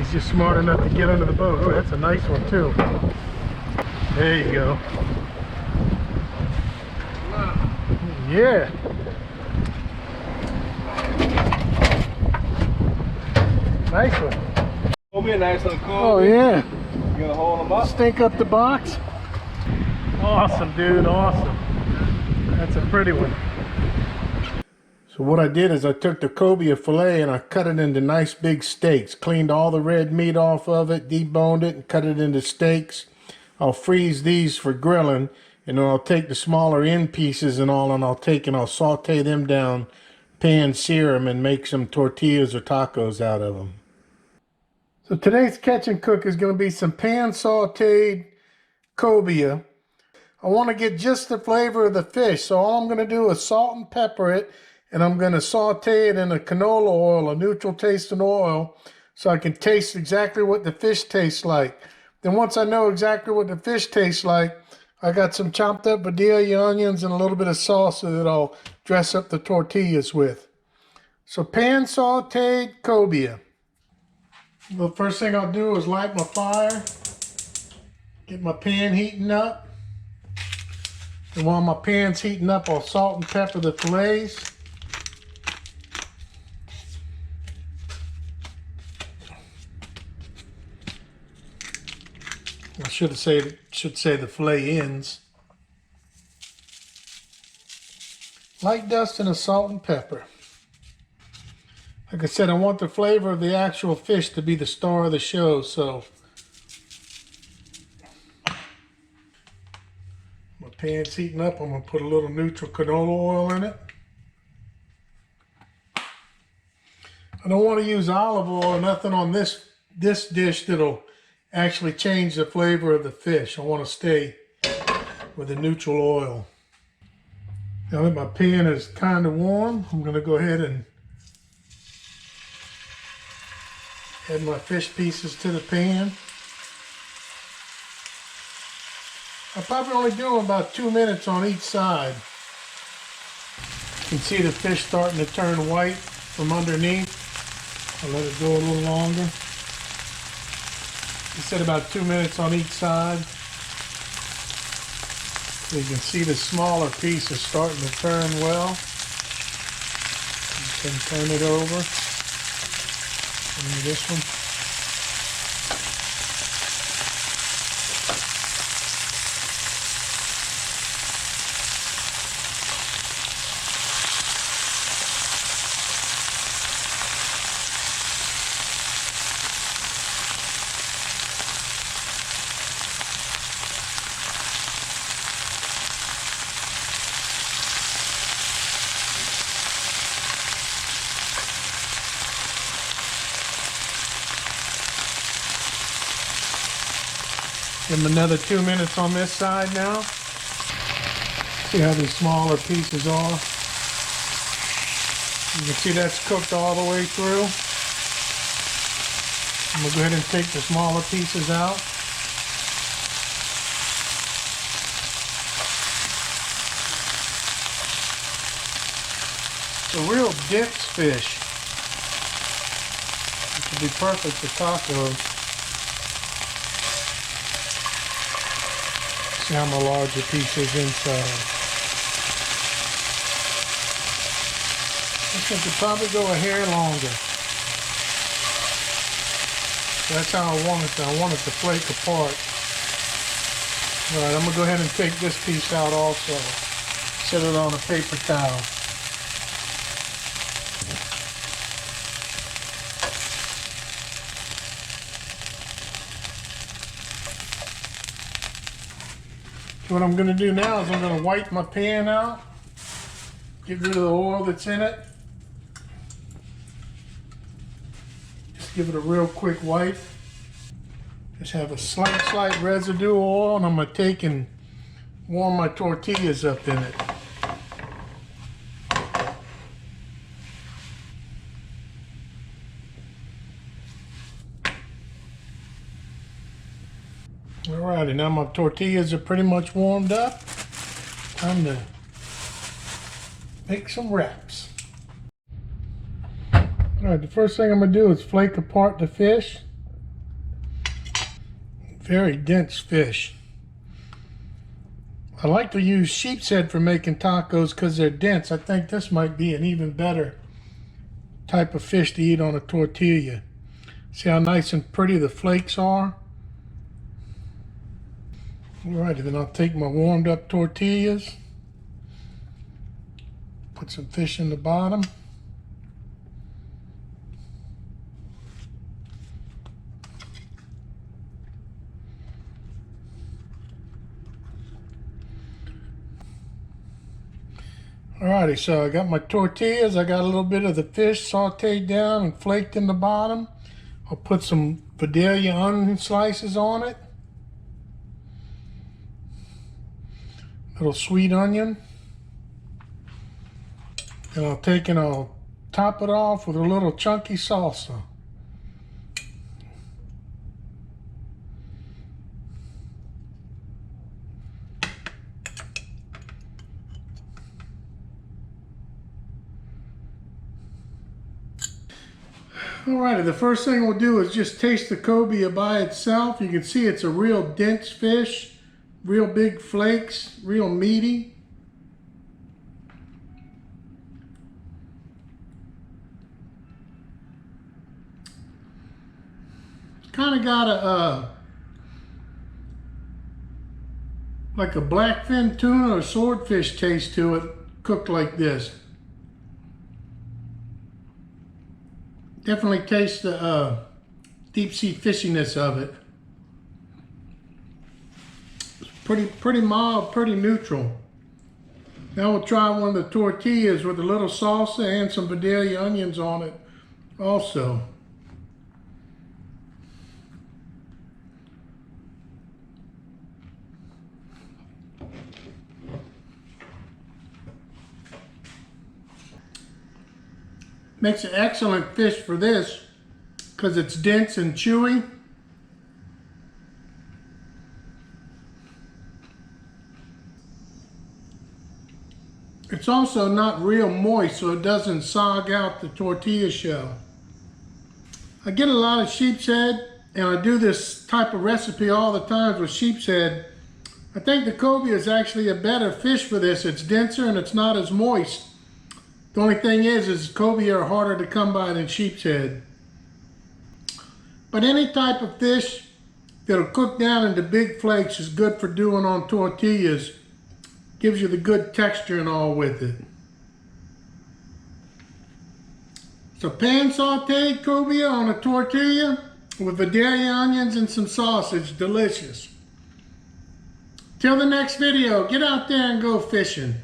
He's just smart enough to get under the boat. Oh, that's a nice one too. There you go. Yeah. Nice one. Will be a nice little cool. Oh yeah. You gonna hold them up? Stink up the box. Awesome, dude. Awesome. That's a pretty one. So what I did is I took the cobia fillet and I cut it into nice big steaks. Cleaned all the red meat off of it, deboned it, and cut it into steaks. I'll freeze these for grilling, and then I'll take the smaller end pieces and all, and I'll saute them down, pan sear them, and make some tortillas or tacos out of them. So today's catch and cook is going to be some pan sauteed cobia. I want to get just the flavor of the fish, so all I'm going to do is salt and pepper it, and I'm going to saute it in a canola oil, a neutral tasting oil, so I can taste exactly what the fish tastes like. Then once I know exactly what the fish tastes like, I got some chopped up Vidalia onions and a little bit of salsa that I'll dress up the tortillas with. So pan sauteed cobia. The first thing I'll do is light my fire, get my pan heating up. And while my pan's heating up, I'll salt and pepper the fillets. I should say the fillet ends. Light dust and a salt and pepper. Like I said, I want the flavor of the actual fish to be the star of the show, so my pan's heating up. I'm going to put a little neutral canola oil in it. I don't want to use olive oil or nothing on this dish that'll actually change the flavor of the fish. I want to stay with the neutral oil. Now that my pan is kind of warm, I'm going to go ahead and add my fish pieces to the pan. I'll probably only do them about 2 minutes on each side. You can see the fish starting to turn white from underneath. I'll let it go a little longer. I said about 2 minutes on each side. So you can see the smaller pieces starting to turn well. You can turn it over. And this one. Give them another 2 minutes on this side now. See how these smaller pieces are. You can see that's cooked all the way through. I'm going to go ahead and take the smaller pieces out. It's a real dense fish. It would be perfect for tacos. See how my larger piece is inside. This one could probably go a hair longer. That's how I want it. I want it to flake apart. Alright, I'm going to go ahead and take this piece out also. Set it on a paper towel. What I'm going to do now is I'm going to wipe my pan out, get rid of the oil that's in it. Just give it a real quick wipe. Just have a slight residue of oil, and I'm going to take and warm my tortillas up in it. Alrighty, now my tortillas are pretty much warmed up. Time to make some wraps. Alright, the first thing I'm going to do is flake apart the fish. Very dense fish. I like to use sheep's head for making tacos because they're dense. I think this might be an even better type of fish to eat on a tortilla. See how nice and pretty the flakes are? Alrighty, then I'll take my warmed up tortillas, put some fish in the bottom. Alrighty, so I got my tortillas, I got a little bit of the fish sauteed down and flaked in the bottom. I'll put some Vidalia onion slices on it. Little sweet onion. And I'll take and I'll top it off with a little chunky salsa. Alrighty, the first thing we'll do is just taste the cobia by itself. You can see it's a real dense fish, real big flakes, real meaty. It's kind of got a like a blackfin tuna or swordfish taste to it, cooked like this. Definitely taste the deep sea fishiness of it. It's pretty mild, pretty neutral. Now we'll try one of the tortillas with a little salsa and some Vidalia onions on it also. Makes an excellent fish for this because it's dense and chewy. It's also not real moist, so it doesn't sog out the tortilla shell. I get a lot of sheep's head, and I do this type of recipe all the time with sheep's head. I think the cobia is actually a better fish for this. It's denser and it's not as moist. The only thing is cobia are harder to come by than sheep's head. But any type of fish that'll cook down into big flakes is good for doing on tortillas. Gives you the good texture and all with it. So pan sauteed cobia on a tortilla with Vidalia onions and some sausage. Delicious. Till the next video, get out there and go fishing.